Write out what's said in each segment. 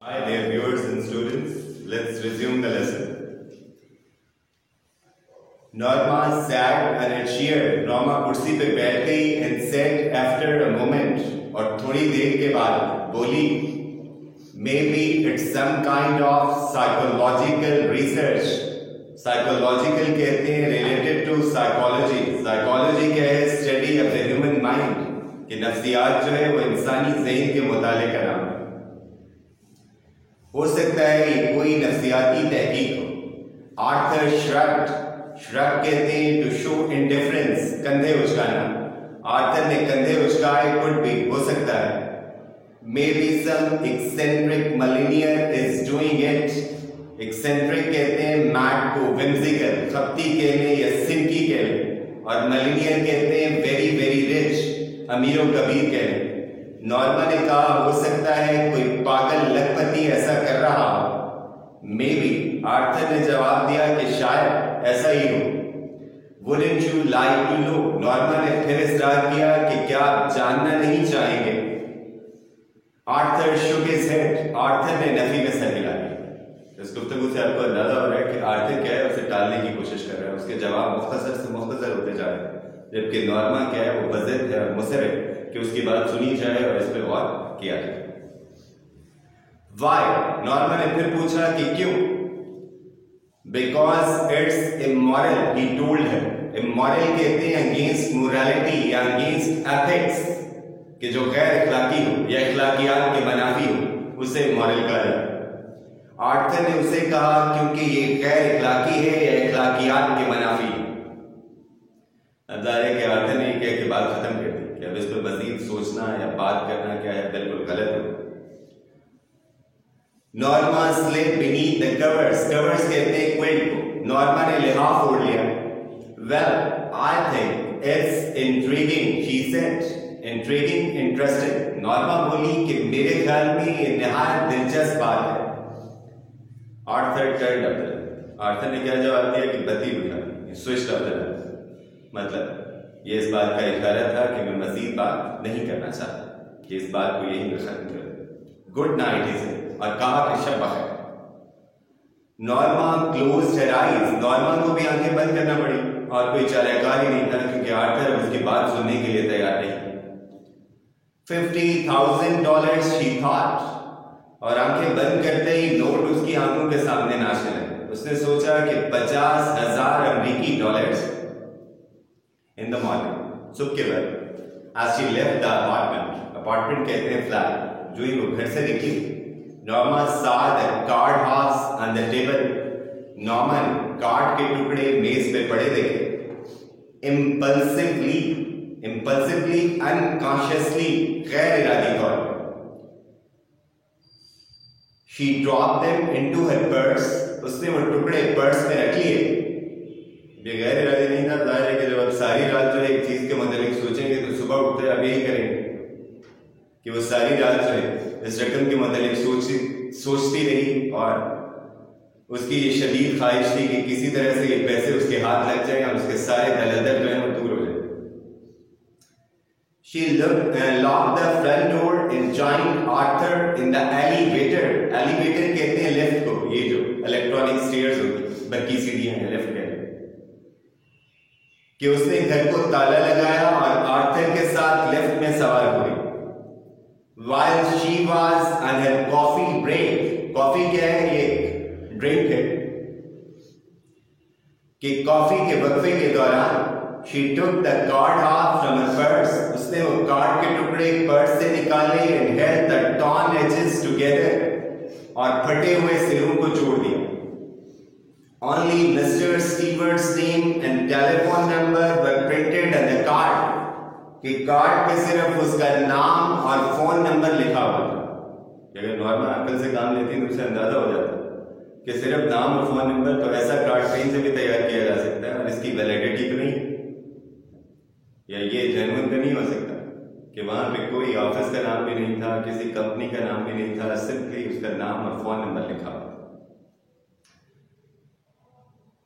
Hi dear viewers and students, let's resume the lesson. Norma sat in a chair. Norma कुर्सी पे बैठ गई and said after a moment और थोड़ी देर के बाद बोली maybe it's some kind of psychological research. Psychological कहते हैं related to psychology. Psychology क्या है? Study of the human mind. कि नफ्सियात जो है वो इंसानी ज़हन के मुताले का नाम है. हो सकता है ये कोई नफ्सियाती तहकीक हो. आर्थर श्रग कहते हैं टू शो इंडिफरेंस, कंधे उचकाना. आर्थर ने कंधे उचकाए, कुड बी, हो सकता है. Maybe some eccentric millionaire is doing it. Eccentric कहते हैं मैड को, विम्सिकल, खपती कहने या सिंकी कहने, और मिलेनियर कहते हैं वेरी वेरी रिच, अमीरों कबीर कहने. नॉर्मा ने कहा हो सकता है कोई पागल लखपति ऐसा कर रहा हो. May be. आर्थर ने जवाब दिया कि शायद ऐसा ही हो. Wouldn't you like to know? Norma ने फिर इसरार किया कि क्या आप जानना नहीं चाहेंगे. Arthur shook his head. Arthur ने नफी में सर हिला दिया. इस गुफ्तगू से आपको अंदाजा हो रहा है कि आर्थर क्या है, उसे टालने की कोशिश कर रहा है. उसके जवाब मुख्तसर से मुख्तसर होते जा रहे हैं, जबकि नॉर्मा क्या है, वो बज़िद है और मुसर है कि उसकी बात सुनी जाए और इस पर गौर किया जाए. Why? नॉर्मा ने फिर पूछा कि क्यों. Because it's immoral, he told her. Immoral कहते हैं against morality या against ethics, कि जो गैर इखलाकी हो या इखलाकियात के मनाफी हो उसे immoral कहा जाता है. आर्थर ने उसे कहा क्योंकि ये गैर इखलाकी है या इखलाकियात के मनाफी है. अब जाहिर है कि आर्थर ने कह के बात खत्म कर दी कि अब इस पर मजीद सोचना या बात करना क्या है बिल्कुल गलत हो. Norma slip beneath the covers. Covers कहते हैं क्विल्ट को. नॉर्मा ने लिहाफ ओढ़ लिया. Well, I think it's intriguing, she said. Intriguing, interesting. Norma बोली कि मेरे ख्याल में ये निहायत दिलचस्प बात है. Arthur turned up the light. Arthur ने क्या जवाब दिया कि बत्ती बुझा दी. Switched off the light. मतलब ये इस बात का इशारा था कि मैं मजीद बात नहीं करना चाहता, कि इस बात को यही खत्म कर. गुड नाइट इसे, और कहा कि शब बखैर. Norma closed her eyes. Norma को भी आंखें बंद करना पड़ी और कोई चाराकार ही नहीं था, क्योंकि आर्थर उसकी बात सुनने के लिए तैयार नहीं. $50,000 शी थॉट. और आंखें बंद करते ही नोट उसकी आंखों के सामने नाचने लगे. उसने सोचा कि 50,000 अमेरिकी डॉलर्स in the morning. सुबह के वक्त as she left the apartment कहते हैं फ्लैट, जो ही वो घर से निकली, Norma saw the card house on the table. Norma ने कार्ड के टुकड़े मेज पे पड़े देखे. impulsively, unconsciously, गैर इरादी तौर पर she dropped them into her purse. उसने वो टुकड़े पर्स में रख लिए. ये गैर इरादी नहीं था. जाहिर है कि जब आप सारी रात जो है एक चीज के मुताबिक सोचेंगे तो सुबह उठते आप यही करेंगे कि वो सारी रात जो है इस रकम के मुताबिक सोचती रही, और उसकी ये शदीद ख्वाहिश थी कि किसी तरह से ये पैसे उसके हाथ लग जाए और उसके सारे दलदल जो है वो दूर हो जाए. She locked the front door and joined Arthur in the elevator. Elevator कहते हैं लिफ्ट को, ये जो इलेक्ट्रॉनिक स्टेयर्स होती, बरकी सीढ़ियां हैं, लिफ्ट कहते हैं. कि उसने घर को ताला लगाया और आर्थर के साथ लिफ्ट में सवार हुई. While she was on her coffee break. Coffee क्या है? ये ड्रिंक है. कि कॉफी के वक्फे के दौरान she took the card off from her purse. उसने वो कार्ड के टुकड़े पर्स से निकाले and held the torn edges together. और फटे हुए सिरों को जोड़ दिया. Only Mr. Stewart's name and telephone number were printed on the card. कि कार्ड पे सिर्फ उसका नाम और फोन नंबर लिखा हुआ था. अगर नॉर्मल अकल से काम लेती है तो उसे अंदाजा हो जाता कि सिर्फ नाम और फोन नंबर, तो ऐसा कार्ड कहीं से भी तैयार किया जा सकता है और इसकी वैलिडिटी तो नहीं, या ये जेन्युइन तो नहीं हो सकता कि वहां पे कोई ऑफिस का नाम भी नहीं था, किसी कंपनी का नाम भी नहीं था, सिंपली उसका नाम और फोन नंबर लिखा हुआ.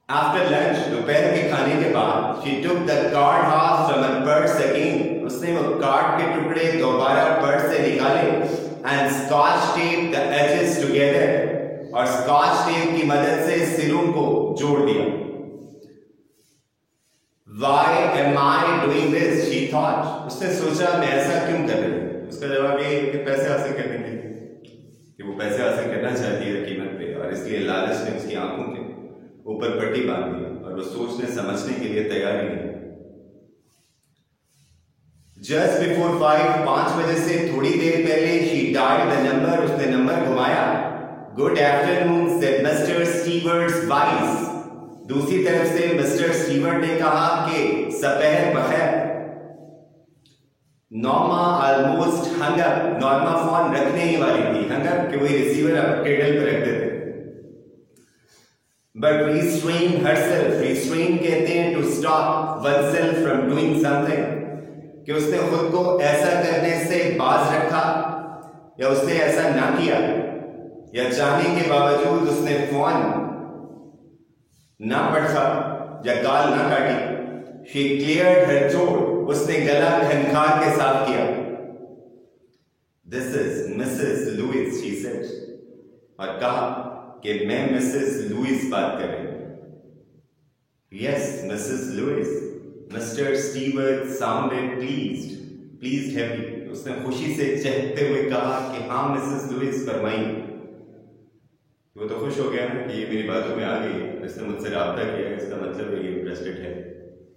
आफ्टर लंच, दोपहर के खाने के बाद, she took the card half from her purse again. उसने वो कार्ड के टुकड़े दोबारा पर्स से निकाले and scotch tape the edges together, और स्कॉच टेप की मदद से सिरों को जोड़ दिया। Why am I doing this? She thought. उसने सोचा मैं ऐसा क्यों कर रही हूँ। उसका जवाब ये कि पैसे हासिल करने के लिए, कि वो पैसे हासिल करना चाहती है कीमत पे, और इसलिए लालच ने उसकी आंखों के ऊपर पट्टी बांध दी और वो सोचने समझने के लिए तैयार ही नहीं। Just before 5 बजे से थोड़ी देर पहले she dialed the number, उसने नंबर घुमाया। Good afternoon, said Mr. Stewart's voice. दूसरी तरफ से मिस्टर स्टीवर्ट ने कहा कि सपहर बखैर। Norma almost hung up, Norma phone रखने ही वाली थी, हंग अप कि वही रिसीवर अब टेबल पर रख देते। But restrained herself, restrain कहते हैं to stop oneself from doing something, कि उसने खुद को ऐसा करने से बाज रखा, या उसने ऐसा ना किया, या चाहने के बावजूद उसने फोन ना पढ़ा या गाल ना काटी। She cleared her throat, उसने गला खनखार के साफ किया। This is Mrs. Lewis, she said, और कहा कि मैं मिसेस लुइस बात कर रही हूं। Yes, Mrs. Lewis. Mr. Stewart sounded pleased happy. उसने खुशी से चहकते हुए कहा कि हाँ मिसेस लुइस फरमाइए। वो तो खुश हो गया ना कि ये मेरी बातों में आ गई, इसने मुझसे राब्ता किया, इसका मतलब है ये इंटरेस्टेड है,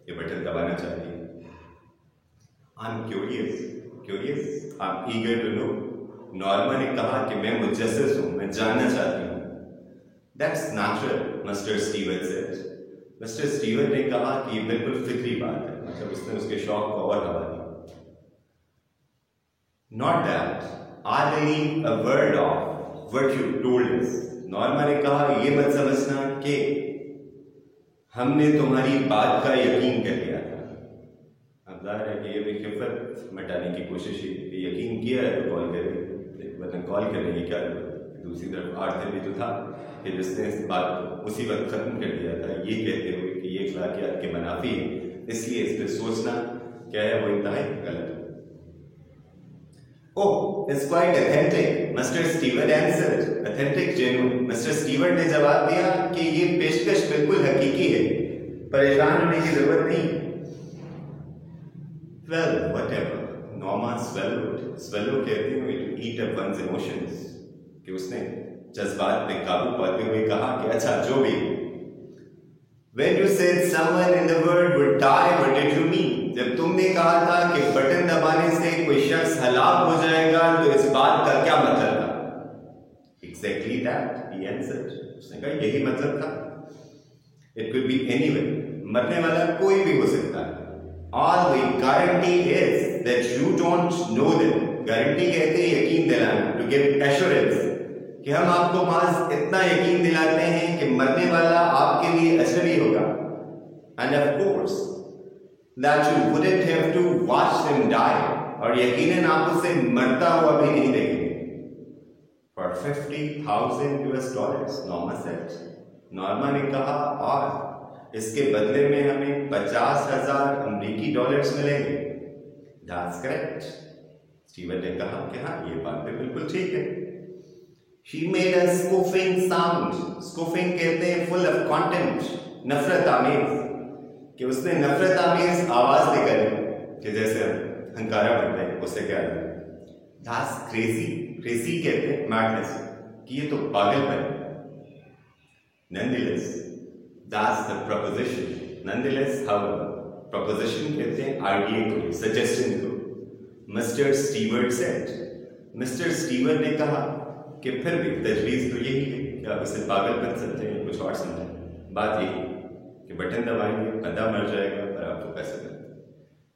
ये बटन दबाना चाहती है। I'm curious, I'm eager to know. Norma ने कहा कि मैं मुजस्सिस हूं, मैं जानना चाहती हूं। That's natural, Mr. Stewart said. Mr. Stewart ने कहा कि ये बिल्कुल फिक्री बात है, मतलब उसने उसके शौक को और हवा दी। Not that I believe a word of what you told us. Norma ने कहा ये मत समझना कि हमने तुम्हारी बात का यकीन कर लिया था। अब जाहिर है कि ये भी खिफत मिटाने की कोशिश ही कि यकीन किया है तो कॉल करेगी, वरना कॉल करने की क्या जरूरत। दूसरी तरफ आर्थिक भी तो था कि जिसने इस बात को उसी वक्त खत्म कर दिया था, ये कहते हुए कि ये अखलाकियात के मनाफी है, इसलिए इस पर सोचना क्या है वो इंतहाई गलत है। Oh, it's quite authentic, Mr. Stewart answered. Authentic, genuine. Mr. Stewart ने जवाब दिया कि ये पेशकश बिल्कुल हकीकी है, परेशान होने की जरूरत नहीं। Well, whatever. Norma swallowed. Swallow कहते हैं to eat up one's emotions. कि उसने जज्बात पे काबू पाते हुए कहा कि अच्छा जो भी। When you said someone in the world would die, what did you mean? जब तुमने कहा था कि बटन दबाने से कोई शख्स हलाक हो जाएगा तो इस बात का क्या मतलब था? Exactly that, he answered. उसने कहा यही मतलब था। It could be anyone. मरने वाला कोई भी हो सकता है। All we guarantee is that you don't know them. Guarantee कहते हैं यकीन दिलाना, to give assurance, कि हम आपको माज इतना यकीन दिलाते हैं कि मरने वाला आपके लिए अजनबी होगा। And of course, that you wouldn't have to watch them die, और यकीनन आप उसे मरता हुआ भी नहीं देखेंगे। For $50,000, Norma said. नॉर्मा ने कहा और इसके बदले में हमें 50,000 अमेरिकी डॉलर्स मिलेंगे। That's correct. स्टीवर्ट ने कहा कि हाँ ये बात तो बिल्कुल ठीक है। She made a scoffing sound. Scoffing कहते हैं full of contempt, नफरत आमेज, कि उसने नफरत आमेज आवाज निकाली कि जैसे हंकारा बनते हैं, उससे क्या है? That's crazy. Crazy कहते हैं madness, कि ये तो पागलपन है। Nonetheless, that's the proposition. Nonetheless, however, proposition कहते हैं आइडिया को, suggestion को। Mr. Stewart said. Mr. Stewart ने कहा कि फिर भी तजवीज़ तो यही है कि आप इसे पागलपन समझें या कुछ और समझें। बात यही कि बटन दबाएंगे, बंदा मर जाएगा और आपको पैसे मिलेंगे।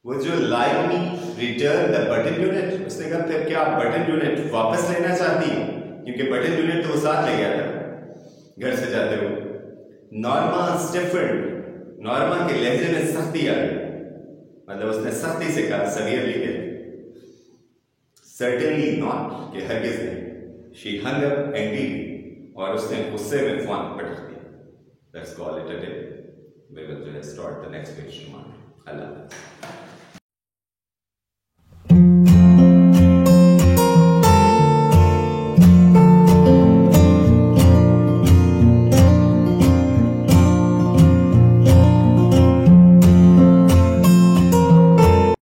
वो जो live me return the button unit, उसने कहा फिर क्या आप बटन यूनिट वापस लेना चाहती है? क्योंकि बटन यूनिट तो वो साथ ले गया था घर से जाते हुए। नॉर्मा स्टिफन्ड, नॉर्मा के लहजे में सख्ती आ गई, मतलब उसने सख्ती से कहा सवियरली के सर्टेनली नॉट, कि हरगिज नहीं। She hung up angrily, और उसने गुस्से में फोन पटक दिया। Let's call it a day. We will start the next page tomorrow.